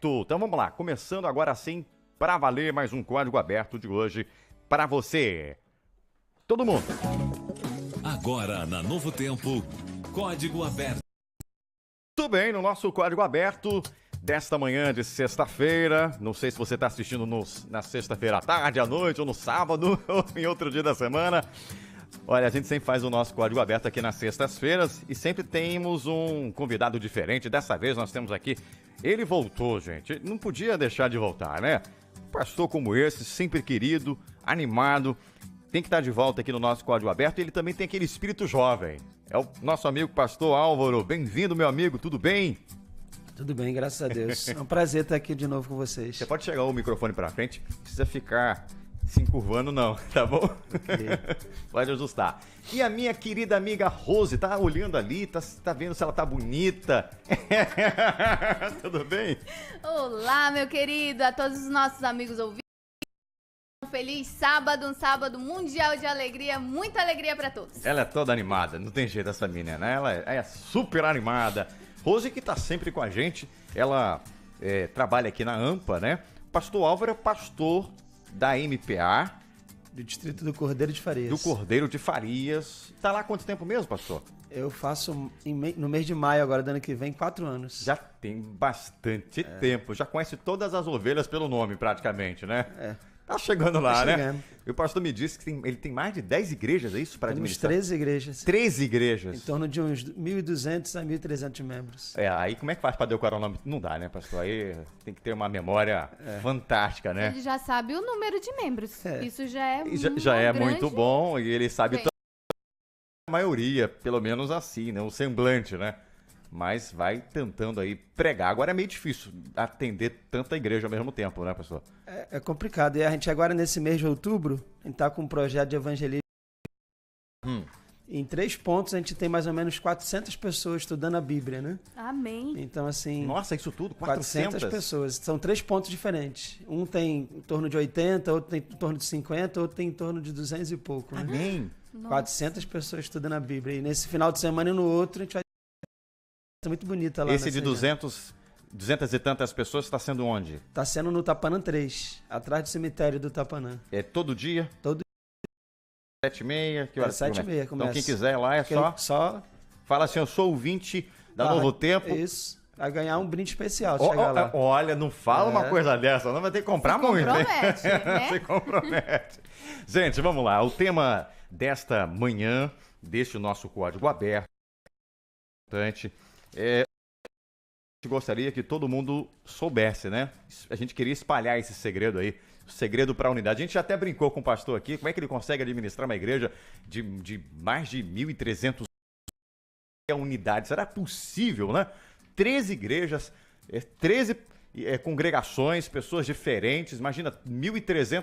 Então vamos lá, começando agora sim, para valer mais um Código Aberto de hoje para você. Todo mundo. Agora na Novo Tempo, Código Aberto. Tudo bem, no nosso Código Aberto desta manhã de sexta-feira. Não sei se você está assistindo na sexta-feira à tarde, à noite, ou no sábado, ou em outro dia da semana. Olha, a gente sempre faz o nosso Código Aberto aqui nas sextas-feiras e sempre temos um convidado diferente. Dessa vez nós temos aqui, ele voltou, gente, não podia deixar de voltar, né? Pastor como esse, sempre querido, animado, tem que estar de volta aqui no nosso Código Aberto. E ele também tem aquele espírito jovem. É o nosso amigo Pastor Álvaro. Bem-vindo, meu amigo, tudo bem? Tudo bem, graças a Deus. É um prazer estar aqui de novo com vocês. Você pode chegar o microfone pra frente, não precisa ficar se encurvando não, tá bom? Okay. Pode ajustar. E a minha querida amiga Rose, tá olhando ali, tá vendo se ela tá bonita? Tudo bem? Olá, meu querido, a todos os nossos amigos ouvintes. Um feliz sábado, um sábado mundial de alegria, muita alegria pra todos. Ela é toda animada, não tem jeito essa menina, né? Ela é super animada. Rose que tá sempre com a gente, ela trabalha aqui na AMPA, né? Pastor Álvaro é pastor da MPA. Do Distrito do Cordeiro de Farias. Do Cordeiro de Farias. Tá lá há quanto tempo mesmo, pastor? Eu faço no mês de maio agora, do ano que vem, 4 anos. Já tem bastante tempo, já conhece todas as ovelhas pelo nome praticamente, né? Tá chegando lá, né? E o pastor me disse que ele tem mais de 10 igrejas, é isso? Para administrar? 13 igrejas. 13 igrejas. Em torno de uns 1.200 a 1.300 membros. Aí como é que faz para decorar o nome? Não dá, né, pastor? Aí tem que ter uma memória fantástica, né? Ele já sabe o número de membros. Isso já é muito bom e ele sabe a maioria, pelo menos assim, né? O semblante, né? Mas vai tentando aí pregar. Agora é meio difícil atender tanta igreja ao mesmo tempo, né, pastor? É complicado. E a gente agora, nesse mês de outubro, a gente tá com um projeto de evangelismo. Em 3 pontos, a gente tem mais ou menos 400 pessoas estudando a Bíblia, né? Amém. Então, assim... Nossa, isso tudo? 400 pessoas. São 3 pontos diferentes. Um tem em torno de 80, outro tem em torno de 50, outro tem em torno de 200 e pouco. Né? Amém. 400 pessoas estudando a Bíblia. E nesse final de semana e no outro, a gente vai... muito bonita lá. Esse de 200 e tantas pessoas está sendo onde? Está sendo no Tapanã 3, atrás do cemitério do Tapanã. É todo dia? Todo dia. 7h30? Que horas? 7h30 começa. Então quem quiser lá é só... Fala assim, eu sou ouvinte da Novo Tempo. Isso. Vai ganhar um brinde especial, chegar lá. Olha, não fala uma coisa dessa, não vai ter que comprar muito. Compromete, né? Se compromete. Gente, vamos lá. O tema desta manhã, deste nosso Código Aberto, importante, gostaria que todo mundo soubesse, né? A gente queria espalhar esse segredo aí, o segredo para a unidade. A gente até brincou com o pastor aqui, como é que ele consegue administrar uma igreja de mais de 1.300 unidades? Será possível, né? 13 igrejas, 13 congregações, pessoas diferentes, imagina 1.300,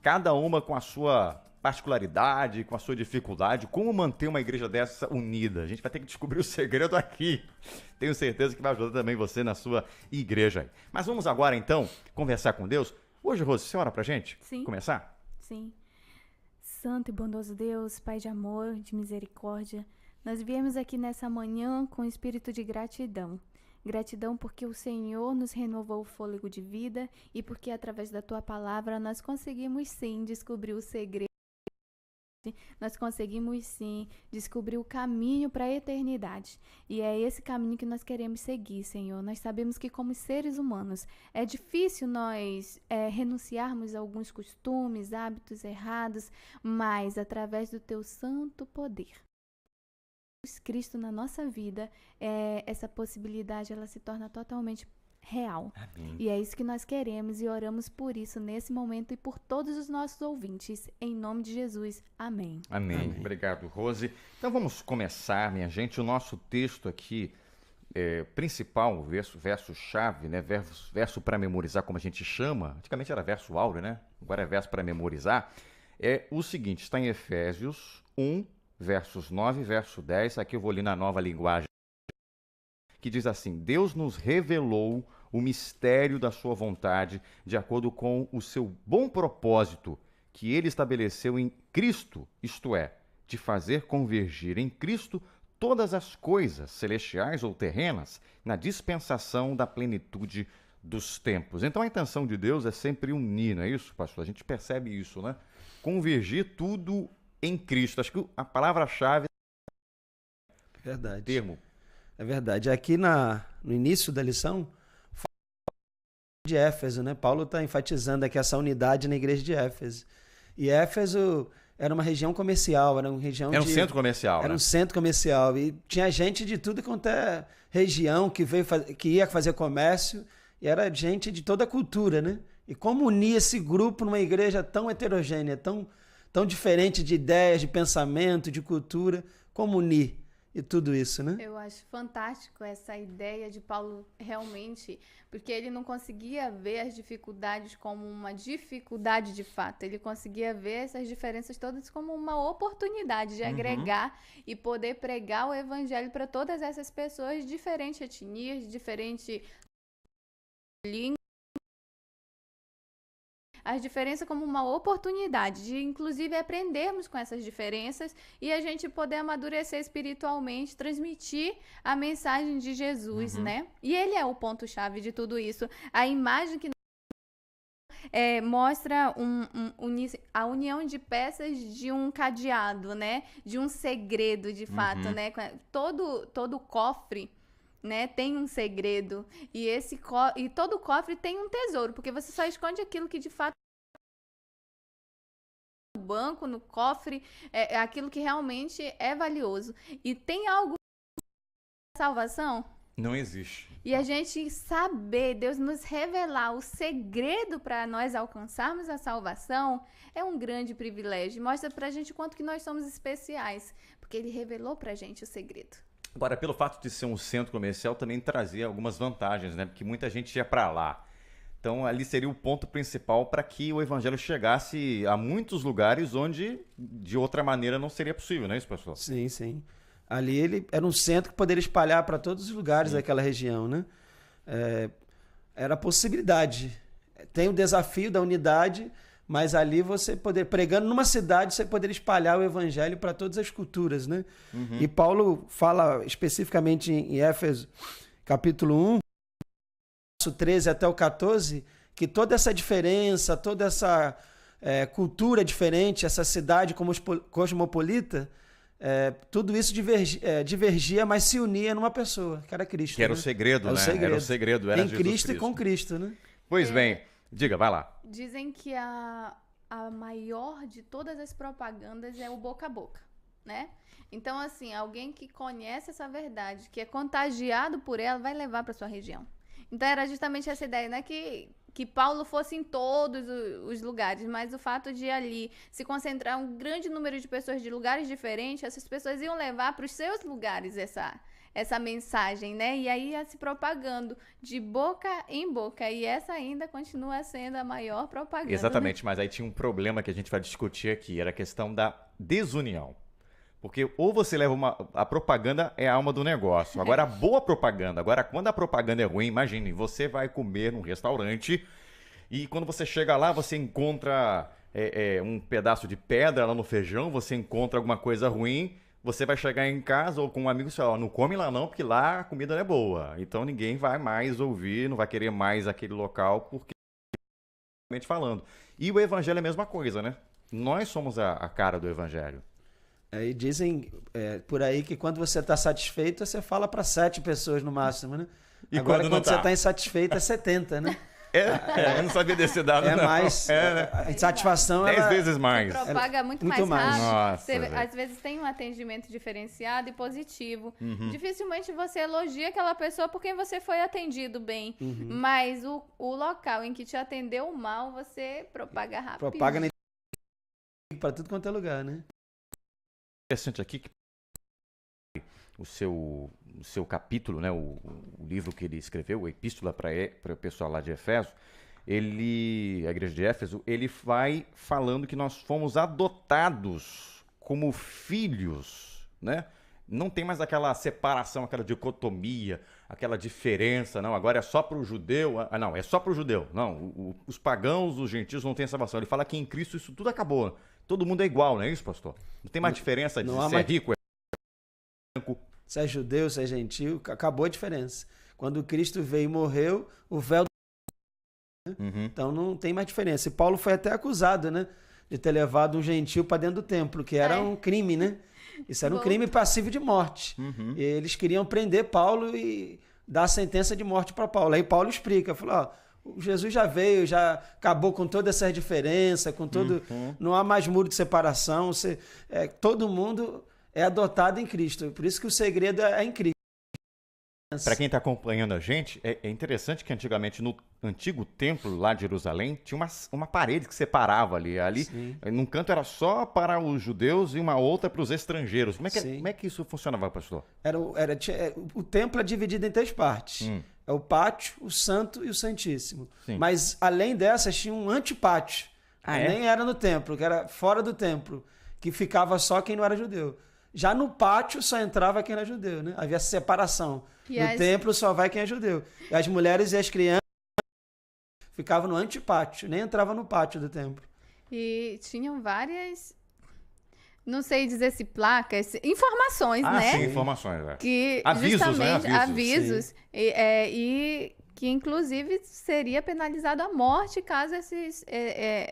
cada uma com a sua particularidade, com a sua dificuldade. Como manter uma igreja dessa unida? A gente vai ter que descobrir o segredo aqui. Tenho certeza que vai ajudar também você na sua igreja. Mas vamos agora, então, conversar com Deus. Hoje, Rose, você ora pra gente? Sim. Começar? Sim. Santo e bondoso Deus, Pai de amor, de misericórdia, nós viemos aqui nessa manhã com espírito de gratidão. Gratidão porque o Senhor nos renovou o fôlego de vida e porque através da Tua palavra nós conseguimos sim descobrir o segredo. Nós conseguimos sim descobrir o caminho para a eternidade. E é esse caminho que nós queremos seguir, Senhor. Nós sabemos que como seres humanos é difícil nós renunciarmos a alguns costumes, hábitos errados, mas através do Teu santo poder, Cristo na nossa vida, essa possibilidade ela se torna totalmente real. Amém. E é isso que nós queremos e oramos por isso nesse momento e por todos os nossos ouvintes. Em nome de Jesus. Amém. Amém. Obrigado, Rose. Então vamos começar, minha gente. O nosso texto aqui principal, verso-chave, né? Verso para memorizar, como a gente chama. Antigamente era verso áureo, né? Agora é verso para memorizar. É o seguinte, está em Efésios 1, versos 9 e verso 10. Aqui eu vou ler na Nova Linguagem, que diz assim: Deus nos revelou o mistério da sua vontade, de acordo com o seu bom propósito, que ele estabeleceu em Cristo, isto é, de fazer convergir em Cristo todas as coisas, celestiais ou terrenas, na dispensação da plenitude dos tempos. Então a intenção de Deus é sempre unir, não é isso, pastor? A gente percebe isso, né? Convergir tudo em Cristo. Acho que a palavra-chave é Verdade. termo. É verdade. Aqui no início da lição, fala de Éfeso, né? Paulo está enfatizando aqui essa unidade na igreja de Éfeso. E Éfeso era uma região comercial, era uma região Era um centro comercial, Era né? um centro comercial. E tinha gente de tudo quanto é região que ia fazer comércio. E era gente de toda a cultura, né? E como unir esse grupo numa igreja tão heterogênea, tão diferente de ideias, de pensamento, de cultura, como unir e tudo isso, né? Eu acho fantástico essa ideia de Paulo realmente, porque ele não conseguia ver as dificuldades como uma dificuldade de fato, ele conseguia ver essas diferenças todas como uma oportunidade de agregar e poder pregar o evangelho para todas essas pessoas de diferentes etnias, de diferentes línguas. As diferenças como uma oportunidade de, inclusive, aprendermos com essas diferenças e a gente poder amadurecer espiritualmente, transmitir a mensagem de Jesus, né? E ele é o ponto-chave de tudo isso. A imagem que mostra a união de peças de um cadeado, né? De um segredo, de fato, né? Todo cofre, né, tem um segredo e todo cofre tem um tesouro, porque você só esconde aquilo que de fato no banco, no cofre, é aquilo que realmente é valioso. E tem algo salvação? Não existe. E a gente saber, Deus nos revelar o segredo para nós alcançarmos a salvação é um grande privilégio. Mostra pra gente o quanto que nós somos especiais, porque ele revelou pra gente o segredo. Agora, pelo fato de ser um centro comercial, também trazia algumas vantagens, né? Porque muita gente ia para lá. Então, ali seria o ponto principal para que o evangelho chegasse a muitos lugares onde, de outra maneira, não seria possível, não é isso, pessoal? Sim, sim. Ali ele era um centro que poderia espalhar para todos os lugares daquela região, né? Era a possibilidade. Tem o desafio da unidade, mas ali você pregando numa cidade, você poderia espalhar o evangelho para todas as culturas, né? E Paulo fala especificamente em Éfeso, capítulo 1, verso 13 até o 14, que toda essa diferença, toda essa cultura diferente, essa cidade cosmopolita, tudo isso divergia, mas se unia numa pessoa, que era Cristo. Que era né? o segredo, né? Era o segredo, era em Jesus Cristo e com Cristo, né? Pois bem, diga, vai lá. Dizem que a maior de todas as propagandas é o boca a boca, né? Então, assim, alguém que conhece essa verdade, que é contagiado por ela, vai levar para sua região. Então, era justamente essa ideia, né? Que Paulo fosse em todos os lugares, mas o fato de ali se concentrar um grande número de pessoas de lugares diferentes, essas pessoas iam levar para os seus lugares essa mensagem, né? E aí ia se propagando de boca em boca. E essa ainda continua sendo a maior propaganda. Exatamente, né? mas aí tinha um problema que a gente vai discutir aqui, era a questão da desunião. Porque ou você leva a propaganda é a alma do negócio. Agora, a boa propaganda, quando a propaganda é ruim, imagine, você vai comer num restaurante e quando você chega lá, você encontra um pedaço de pedra lá no feijão, você encontra alguma coisa ruim, você vai chegar em casa ou com um amigo e falar, não come lá não, porque lá a comida não é boa. Então ninguém vai mais ouvir, não vai querer mais aquele local, porque falando. E o evangelho é a mesma coisa, né? Nós somos a cara do evangelho. E dizem por aí que quando você está satisfeito, você fala para 7 pessoas no máximo, né? E agora, quando não você tá? está insatisfeito, é 70, né? Eu não sabia desse dado, não. Mais. A insatisfação 10 vezes mais. Propaga muito muito mais mais. rápido. Nossa, Às vezes tem um atendimento diferenciado e positivo. Dificilmente você elogia aquela pessoa por quem você foi atendido bem. Mas o local em que te atendeu mal, você propaga rápido. Propaga para tudo quanto é lugar, né? Interessante aqui que o seu capítulo, né, o livro que ele escreveu, a epístola para o pessoal lá de Eféso, a igreja de Éfeso, ele vai falando que nós fomos adotados como filhos, né? Não tem mais aquela separação, aquela dicotomia, aquela diferença, não, agora é só para o judeu, não, é só para o judeu, não, os pagãos, os gentios não têm salvação. Ele fala que em Cristo isso tudo acabou, todo mundo é igual, não é isso, pastor? Não tem mais diferença de ser rico, branco, se é judeu, se é gentil, acabou a diferença. Quando Cristo veio e morreu, o véu... Então não tem mais diferença. E Paulo foi até acusado, né, de ter levado um gentil para dentro do templo, que era um crime, né? Isso era um crime passivo de morte. E eles queriam prender Paulo e dar a sentença de morte para Paulo. Aí Paulo explica, falou, ó, Jesus já veio, já acabou com toda essa diferença, com todo, não há mais muro de separação, todo mundo é adotado em Cristo. Por isso que o segredo é em Cristo. Para quem está acompanhando a gente, é interessante que antigamente no antigo templo lá de Jerusalém tinha uma parede que separava ali. Ali, num canto era só para os judeus e uma outra para os estrangeiros. Como é que isso funcionava, pastor? O templo é dividido em 3 partes. É o pátio, o santo e o santíssimo. Mas além dessas tinha um antipátio. Nem era no templo, que era fora do templo, que ficava só quem não era judeu. Já no pátio só entrava quem era judeu, né? Havia separação. No templo só vai quem é judeu. E as mulheres e as crianças ficavam no antipátio, nem entravam no pátio do templo. E tinham várias, não sei dizer se placas, informações, né? Sim, informações. Que avisos, justamente, né? Avisos. E que inclusive seria penalizado a morte caso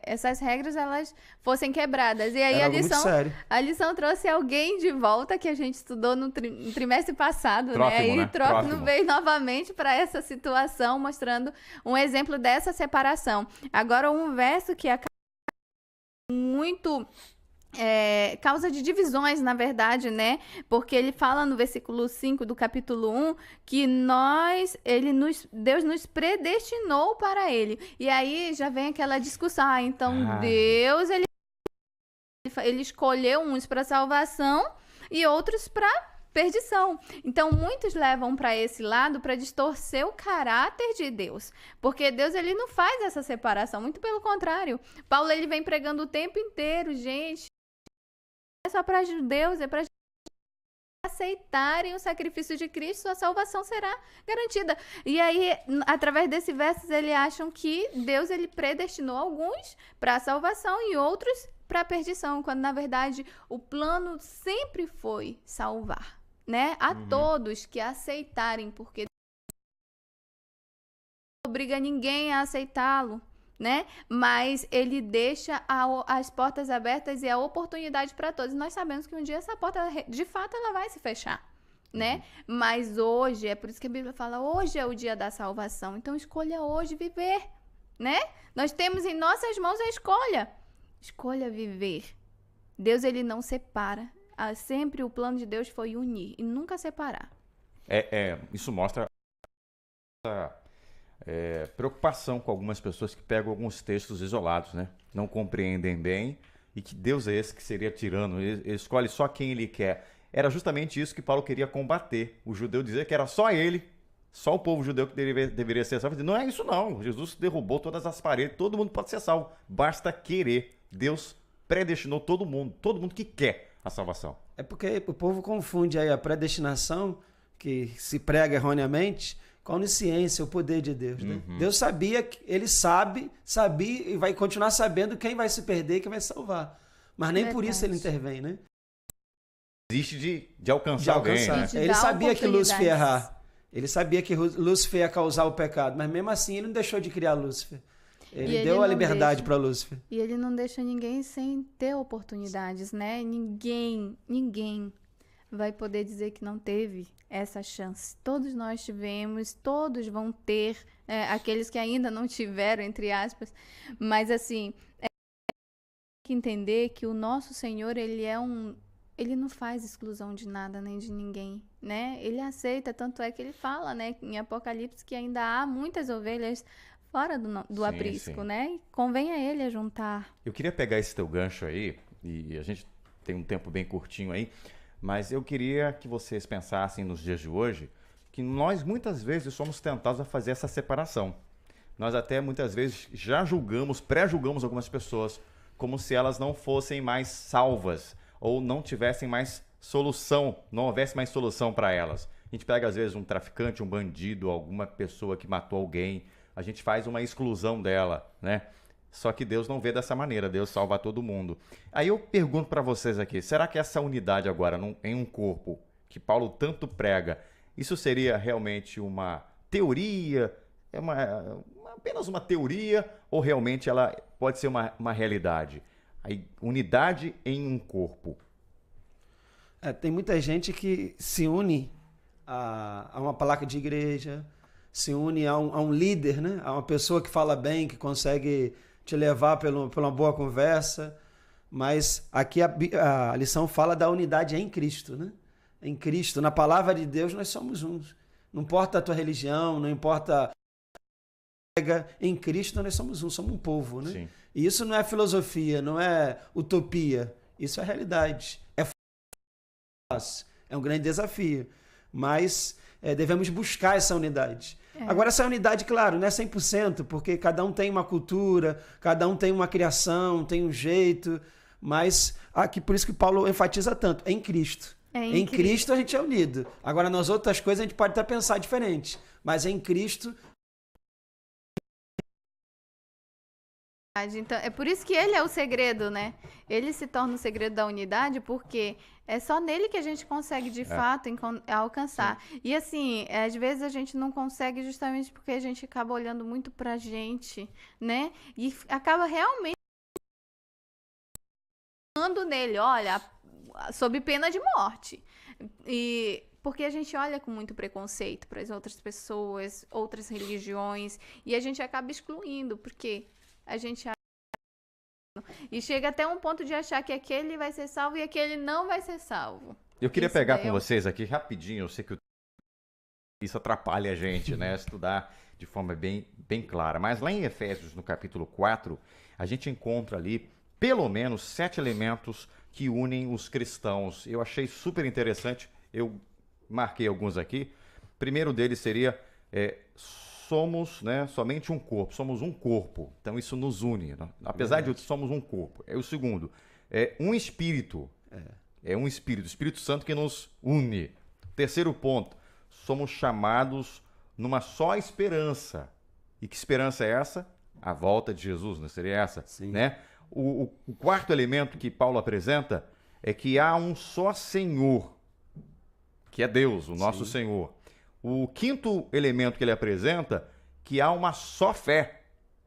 essas regras elas fossem quebradas. E aí a lição trouxe alguém de volta que a gente estudou no trimestre passado, Trófimo, né? E Trófimo veio novamente para essa situação, mostrando um exemplo dessa separação. Agora, um verso que acaba muito... causa de divisões, na verdade, né? Porque ele fala no versículo 5 do capítulo 1 que Deus nos predestinou para ele. E aí já vem aquela discussão. Então Deus, ele escolheu uns para salvação e outros para perdição. Então muitos levam para esse lado para distorcer o caráter de Deus, porque Deus ele não faz essa separação, muito pelo contrário. Paulo ele vem pregando o tempo inteiro, gente, é só para judeus, é para aceitarem o sacrifício de Cristo, a salvação será garantida. E aí, através desses versos, eles acham que Deus ele predestinou alguns para a salvação e outros para a perdição, quando na verdade o plano sempre foi salvar, né? A todos que aceitarem, porque não obriga ninguém a aceitá-lo, né? Mas ele deixa as portas abertas e a oportunidade para todos. E nós sabemos que um dia essa porta, de fato, ela vai se fechar, né? Mas hoje, é por isso que a Bíblia fala, hoje é o dia da salvação. Então, escolha hoje viver, né? Nós temos em nossas mãos a escolha. Escolha viver. Deus, ele não separa. Sempre o plano de Deus foi unir e nunca separar. Isso mostra preocupação com algumas pessoas que pegam alguns textos isolados, né? Não compreendem bem e que Deus é esse que seria tirano, ele escolhe só quem ele quer. Era justamente isso que Paulo queria combater. O judeu dizia que era só ele, só o povo judeu que deveria ser salvo. Não é isso não, Jesus derrubou todas as paredes, todo mundo pode ser salvo, basta querer. Deus predestinou todo mundo que quer a salvação. É porque o povo confunde aí a predestinação, que se prega erroneamente, com a onisciência, o poder de Deus, né? Deus sabia, ele sabia e vai continuar sabendo quem vai se perder e quem vai se salvar. Mas nem por isso ele intervém, né? Existe de alcançar alguém, né? Ele sabia que Lúcifer ia errar. Ele sabia que Lúcifer ia causar o pecado, mas mesmo assim ele não deixou de criar Lúcifer. Ele deu a liberdade para Lúcifer. E ele não deixa ninguém sem ter oportunidades, né? Ninguém vai poder dizer que não teve essa chance. Todos nós tivemos, todos vão ter, aqueles que ainda não tiveram, entre aspas. Mas assim, tem que entender que o nosso Senhor, ele não faz exclusão de nada nem de ninguém, né? Ele aceita, tanto é que ele fala, né, em Apocalipse, que ainda há muitas ovelhas fora do aprisco, né? E convém a ele juntar. Eu queria pegar esse teu gancho aí, e a gente tem um tempo bem curtinho aí, mas eu queria que vocês pensassem nos dias de hoje que nós muitas vezes somos tentados a fazer essa separação. Nós até muitas vezes já pré-julgamos algumas pessoas como se elas não fossem mais salvas ou não tivessem mais solução, não houvesse mais solução para elas. A gente pega às vezes um traficante, um bandido, alguma pessoa que matou alguém, a gente faz uma exclusão dela, né? Só que Deus não vê dessa maneira, Deus salva todo mundo. Aí eu pergunto para vocês aqui, será que essa unidade agora em um corpo que Paulo tanto prega, isso seria realmente uma teoria, apenas uma teoria, ou realmente ela pode ser uma realidade? A unidade em um corpo. Tem muita gente que se une a uma placa de igreja, se une a um líder, né? A uma pessoa que fala bem, que consegue te levar por uma boa conversa. Mas aqui a lição fala da unidade em Cristo, né? Em Cristo, na palavra de Deus, nós somos uns. Não importa a tua religião, não importa. Em Cristo nós somos somos um povo, né? Sim. E isso não é filosofia, não é utopia, isso é realidade. É um grande desafio, mas devemos buscar essa unidade. Agora, essa unidade, claro, não é 100%, porque cada um tem uma cultura, cada um tem uma criação, tem um jeito, mas aqui por isso que Paulo enfatiza tanto, em Cristo. Em Cristo a gente é unido. Agora, nas outras coisas a gente pode até pensar diferente, mas em Cristo... Então, é por isso que ele é o segredo, né? Ele se torna o segredo da unidade, porque é só nele que a gente consegue, de fato, alcançar. Sim. E assim, às vezes a gente não consegue justamente porque a gente acaba olhando muito pra gente, né? E acaba realmente falando nele, olha, sob pena de morte. E porque a gente olha com muito preconceito para as outras pessoas, outras religiões, e a gente acaba excluindo, porque a gente e chega até um ponto de achar que aquele vai ser salvo e aquele não vai ser salvo. Eu queria pegar com vocês aqui rapidinho, eu sei que isso atrapalha a gente, né, estudar de forma bem clara, mas lá em Efésios, no capítulo 4, a gente encontra ali pelo menos 7 elementos que unem os cristãos. Eu achei super interessante, eu marquei alguns aqui. Primeiro deles seria somos, né, somente um corpo, somos um corpo, então isso nos une, né? Apesar de somos um corpo. O segundo, um espírito, um espírito, o Espírito Santo que nos une. Terceiro ponto, somos chamados numa só esperança. E que esperança é essa? A volta de Jesus, não seria essa? Sim. Né? O quarto elemento que Paulo apresenta é que há um só Senhor, que é Deus, o nosso Sim. Senhor. O quinto elemento que ele apresenta, que há uma só fé.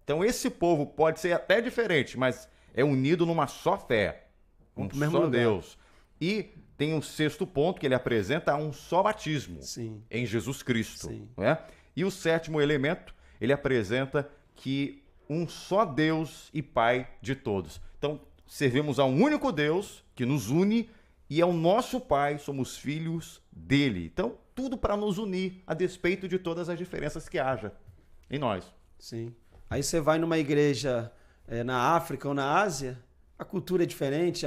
Então esse povo pode ser até diferente, mas é unido numa só fé. Um só Deus. E tem um sexto ponto que ele apresenta, um só batismo. Sim. Em Jesus Cristo. Sim. Né? E o sétimo elemento, ele apresenta que um só Deus e Pai de todos. Então, servimos a um único Deus que nos une e é o nosso Pai, somos filhos dele. Então, tudo para nos unir, a despeito de todas as diferenças que haja em nós. Sim. Aí você vai numa igreja na África ou na Ásia, a cultura é diferente,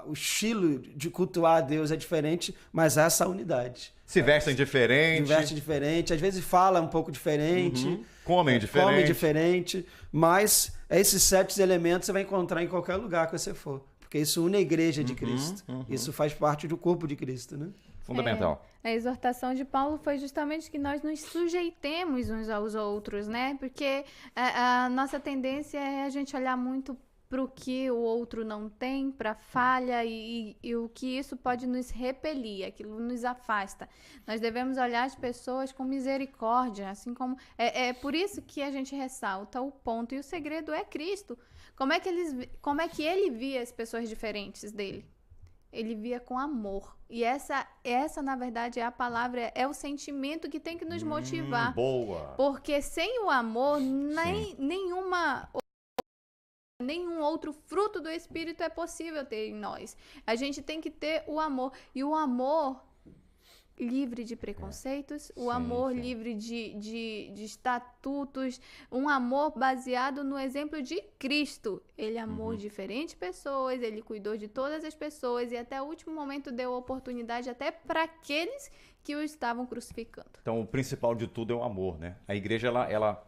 o estilo de cultuar a Deus é diferente, mas há essa unidade. Se vestem diferente. Se veste diferente, às vezes fala um pouco diferente. Comem diferente. Comem diferente, mas esses 7 elementos você vai encontrar em qualquer lugar que você for. Porque isso une a igreja de Cristo. Isso faz parte do corpo de Cristo, né? Fundamental. A exortação de Paulo foi justamente que nós nos sujeitemos uns aos outros, né? Porque a nossa tendência é a gente olhar muito para o que o outro não tem, para a falha e o que isso pode nos repelir, aquilo nos afasta. Nós devemos olhar as pessoas com misericórdia, assim como... É por isso que a gente ressalta o ponto, e o segredo é Cristo. Como é que ele via as pessoas diferentes dele? Ele via com amor. E essa na verdade, é a palavra, é o sentimento que tem que nos motivar. Boa! Porque sem o amor, nenhum outro fruto do Espírito é possível ter em nós. A gente tem que ter o amor. E o amor livre de preconceitos, o amor livre de estatutos, um amor baseado no exemplo de Cristo. Ele amou diferentes pessoas, ele cuidou de todas as pessoas e até o último momento deu oportunidade até para aqueles que o estavam crucificando. Então, o principal de tudo é o amor, né? A igreja,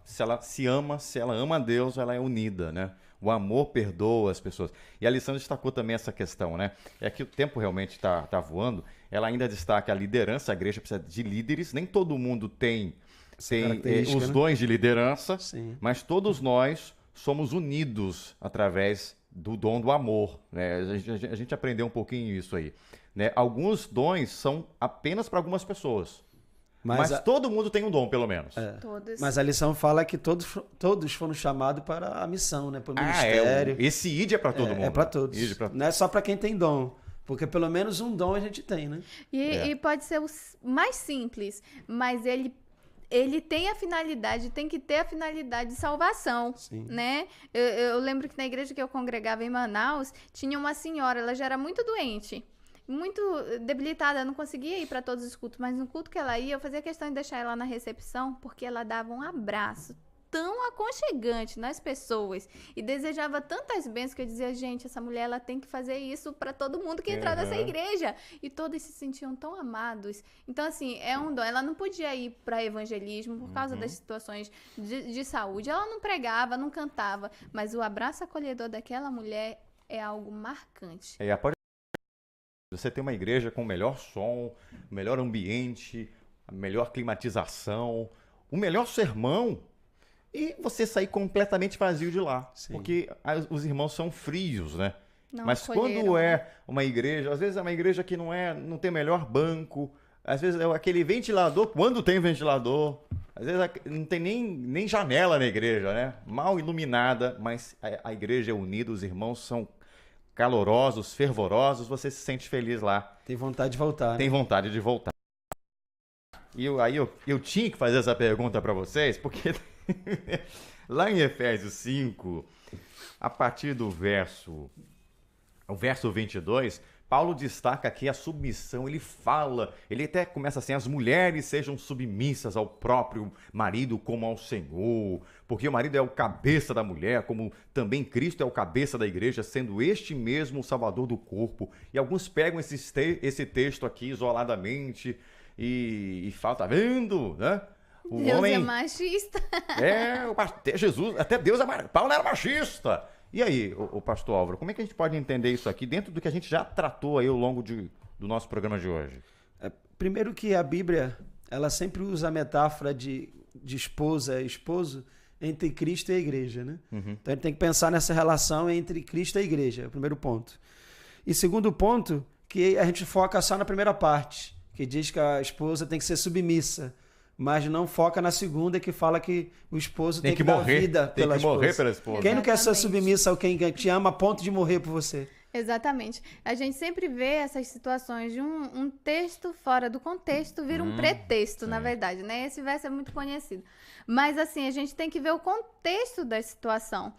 se ela ama a Deus, ela é unida, né? O amor perdoa as pessoas. E a lição destacou também essa questão, né? É que o tempo realmente está voando. Ela ainda destaca a liderança, a igreja precisa de líderes. Nem todo mundo tem os dons de liderança, mas todos nós somos unidos através do dom do amor, né? A gente aprendeu um pouquinho isso aí. né? Alguns dons são apenas para algumas pessoas. Mas todo mundo tem um dom, pelo menos. Todos. Mas a lição fala que todos foram chamados para a missão, né? Para o ministério. Esse ID é para todo mundo. É para todos. ID Não é só para quem tem dom. Porque pelo menos um dom a gente tem, né? E pode ser o mais simples, mas ele tem a finalidade, tem que ter a finalidade de salvação, Sim. né? Eu lembro que na igreja que eu congregava em Manaus, tinha uma senhora, ela já era muito doente, muito debilitada, não conseguia ir para todos os cultos, mas no culto que ela ia, eu fazia questão de deixar ela na recepção, porque ela dava um abraço tão aconchegante nas pessoas e desejava tantas bênçãos que eu dizia, gente, essa mulher ela tem que fazer isso para todo mundo que entrar nessa igreja. E todos se sentiam tão amados. Então, assim, é um dom. Ela não podia ir para evangelismo por causa das situações de saúde. Ela não pregava, não cantava, mas o abraço acolhedor daquela mulher é algo marcante. Você tem uma igreja com o melhor som, o melhor ambiente, a melhor climatização, o melhor sermão, e você sair completamente vazio de lá. Sim. Porque os irmãos são frios, né? Não Mas acolheram, quando né? é uma igreja, às vezes é uma igreja que não tem o melhor banco, às vezes é aquele ventilador, quando tem ventilador, às vezes não tem nem janela na igreja, né? Mal iluminada, mas a igreja é unida, os irmãos são calorosos, fervorosos, você se sente feliz lá. Tem vontade de voltar. Tem né? vontade de voltar. E eu tinha que fazer essa pergunta para vocês, porque lá em Efésios 5, a partir do verso 22, Paulo destaca aqui a submissão, ele até começa assim, as mulheres sejam submissas ao próprio marido como ao Senhor, porque o marido é o cabeça da mulher, como também Cristo é o cabeça da igreja, sendo este mesmo o salvador do corpo. E alguns pegam esse texto aqui isoladamente e falam, tá vendo, né? O Deus homem é machista. até Jesus, até Deus é Paulo não era machista. E aí, o pastor Álvaro, como é que a gente pode entender isso aqui dentro do que a gente já tratou aí ao longo do nosso programa de hoje? Primeiro que a Bíblia, ela sempre usa a metáfora de esposa e esposo entre Cristo e a igreja, né? Então a gente tem que pensar nessa relação entre Cristo e a igreja, é o primeiro ponto. E segundo ponto, que a gente foca só na primeira parte, que diz que a esposa tem que ser submissa, mas não foca na segunda, que fala que o esposo tem que dar vida pela esposa. Quem não quer ser submissa ao quem te ama a ponto de morrer por você? Exatamente. A gente sempre vê essas situações de um texto fora do contexto vira um pretexto, na verdade, né? Esse verso é muito conhecido. Mas, assim, a gente tem que ver o contexto da situação.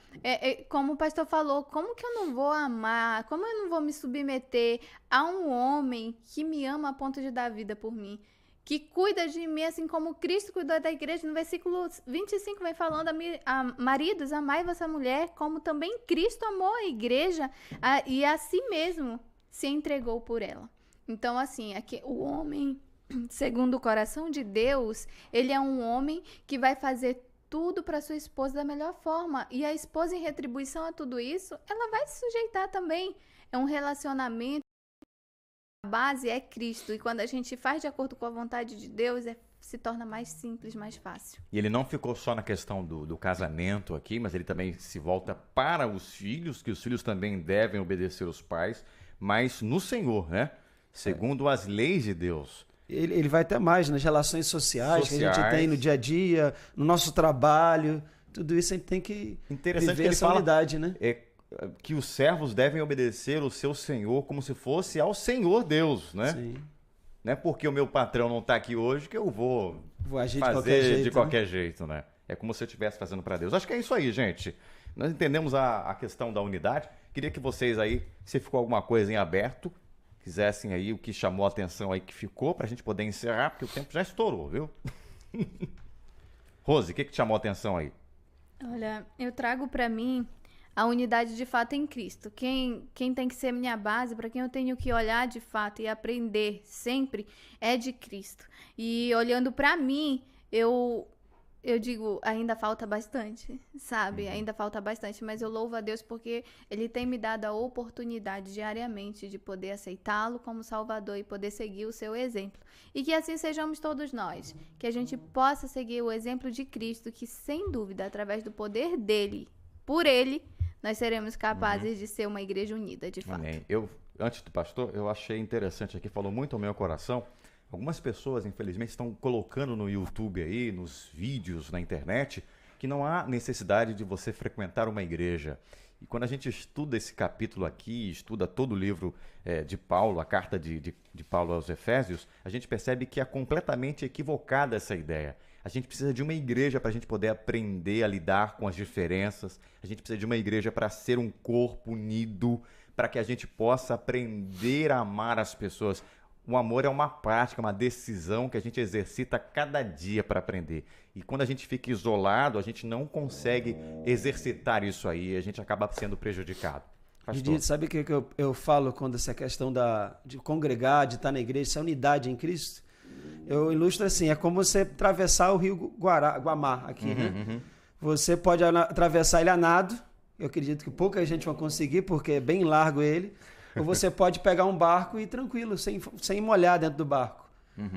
Como o pastor falou, como que eu não vou amar, como eu não vou me submeter a um homem que me ama a ponto de dar vida por mim? Que cuida de mim, assim como Cristo cuidou da igreja. No versículo 25 vem falando, maridos, amai vossa mulher, como também Cristo amou a igreja e a si mesmo se entregou por ela. Então, assim, aqui, o homem, segundo o coração de Deus, ele é um homem que vai fazer tudo para sua esposa da melhor forma. E a esposa, em retribuição a tudo isso, ela vai se sujeitar também. É um relacionamento. A base é Cristo, e quando a gente faz de acordo com a vontade de Deus, se torna mais simples, mais fácil. E ele não ficou só na questão do casamento aqui, mas ele também se volta para os filhos, que os filhos também devem obedecer os pais, mas no Senhor, né? Segundo as leis de Deus. Ele vai até mais nas relações sociais que a gente tem no dia a dia, no nosso trabalho, tudo isso a gente tem que viver essa unidade, né? Que os servos devem obedecer o seu senhor como se fosse ao Senhor Deus, né? Sim. Não é porque o meu patrão não está aqui hoje que eu vou agir fazer de qualquer jeito, né? É como se eu estivesse fazendo para Deus. Acho que é isso aí, gente. Nós entendemos a questão da unidade. Queria que vocês aí, se ficou alguma coisa em aberto, quisessem aí o que chamou a atenção aí que ficou, para a gente poder encerrar, porque o tempo já estourou, viu? Rose, o que te chamou a atenção aí? Olha, eu trago para mim a unidade de fato em Cristo. Quem tem que ser minha base, para quem eu tenho que olhar de fato e aprender sempre, é de Cristo. E olhando para mim, eu digo, ainda falta bastante, sabe? Ainda falta bastante, mas eu louvo a Deus porque Ele tem me dado a oportunidade diariamente de poder aceitá-lo como Salvador e poder seguir o seu exemplo. E que assim sejamos todos nós, que a gente possa seguir o exemplo de Cristo, que sem dúvida, através do poder dele, por Ele, nós seremos capazes de ser uma igreja unida, de fato. Amém. antes do pastor, eu achei interessante aqui, falou muito ao meu coração. Algumas pessoas, infelizmente, estão colocando no YouTube aí, nos vídeos, na internet, que não há necessidade de você frequentar uma igreja. E quando a gente estuda esse capítulo aqui, estuda todo o livro de Paulo, a carta de Paulo aos Efésios, a gente percebe que é completamente equivocada essa ideia. A gente precisa de uma igreja para a gente poder aprender a lidar com as diferenças. A gente precisa de uma igreja para ser um corpo unido, para que a gente possa aprender a amar as pessoas. O amor é uma prática, uma decisão que a gente exercita cada dia para aprender. E quando a gente fica isolado, a gente não consegue exercitar isso aí, a gente acaba sendo prejudicado. Didi, sabe o que eu falo quando essa questão de congregar, de estar na igreja, essa unidade em Cristo? Eu ilustro assim, é como você atravessar o rio Guamá aqui, né? Você pode atravessar ele a nado, eu acredito que pouca gente vai conseguir, porque é bem largo ele. Ou você pode pegar um barco e ir tranquilo, sem molhar dentro do barco.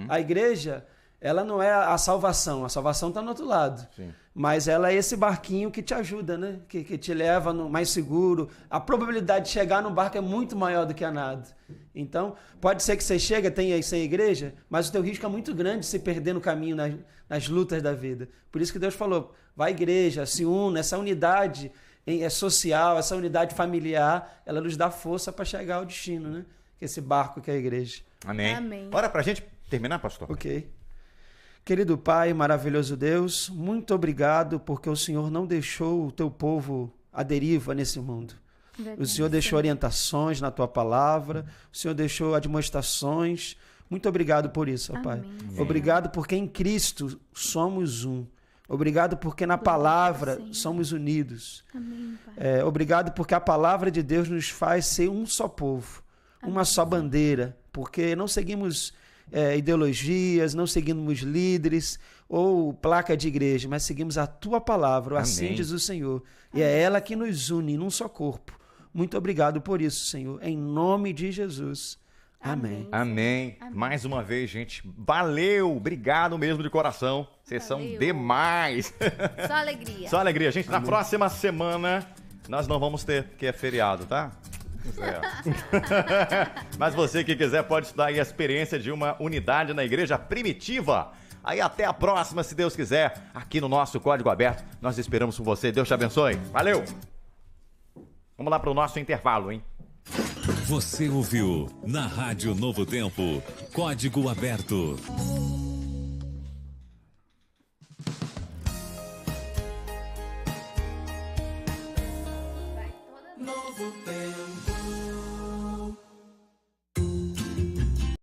A igreja, ela não é a salvação está no outro lado. Sim. Mas ela é esse barquinho que te ajuda, né? Que te leva mais seguro. A probabilidade de chegar no barco é muito maior do que a nado. Então, pode ser que você chega, tenha sem igreja, mas o teu risco é muito grande de se perder no caminho, nas lutas da vida. Por isso que Deus falou, vai à igreja, se una, essa unidade social, essa unidade familiar, ela nos dá força para chegar ao destino, né? Que esse barco que é a igreja. Amém. Amém. Ora pra gente terminar, pastor. Ok. Querido Pai, maravilhoso Deus, muito obrigado porque o Senhor não deixou o teu povo à deriva nesse mundo. Verdade, O Senhor deixou orientações na tua palavra, o Senhor deixou admoestações. Muito obrigado por isso, ó Pai. Amém, Senhor. Obrigado porque em Cristo somos um. Obrigado porque na palavra Senhor. somos unidos. Amém, Pai. Obrigado porque a palavra de Deus nos faz ser um só povo, uma só bandeira, porque não seguimos ideologias, não seguimos líderes ou placa de igreja, mas seguimos a tua palavra, assim diz o Senhor. E é ela que nos une num só corpo. Muito obrigado por isso, Senhor, em nome de Jesus. Amém. Amém. Mais uma vez, gente, valeu, obrigado mesmo de coração. Vocês são demais. Só alegria. Só alegria, gente. Na próxima semana nós não vamos ter, porque é feriado, tá? Mas você que quiser pode estudar aí a experiência de uma unidade na igreja primitiva. Aí até a próxima, se Deus quiser, aqui no nosso Código Aberto. Nós esperamos por você. Deus te abençoe. Valeu! Vamos lá para o nosso intervalo, hein? Você ouviu na Rádio Novo Tempo, Código Aberto.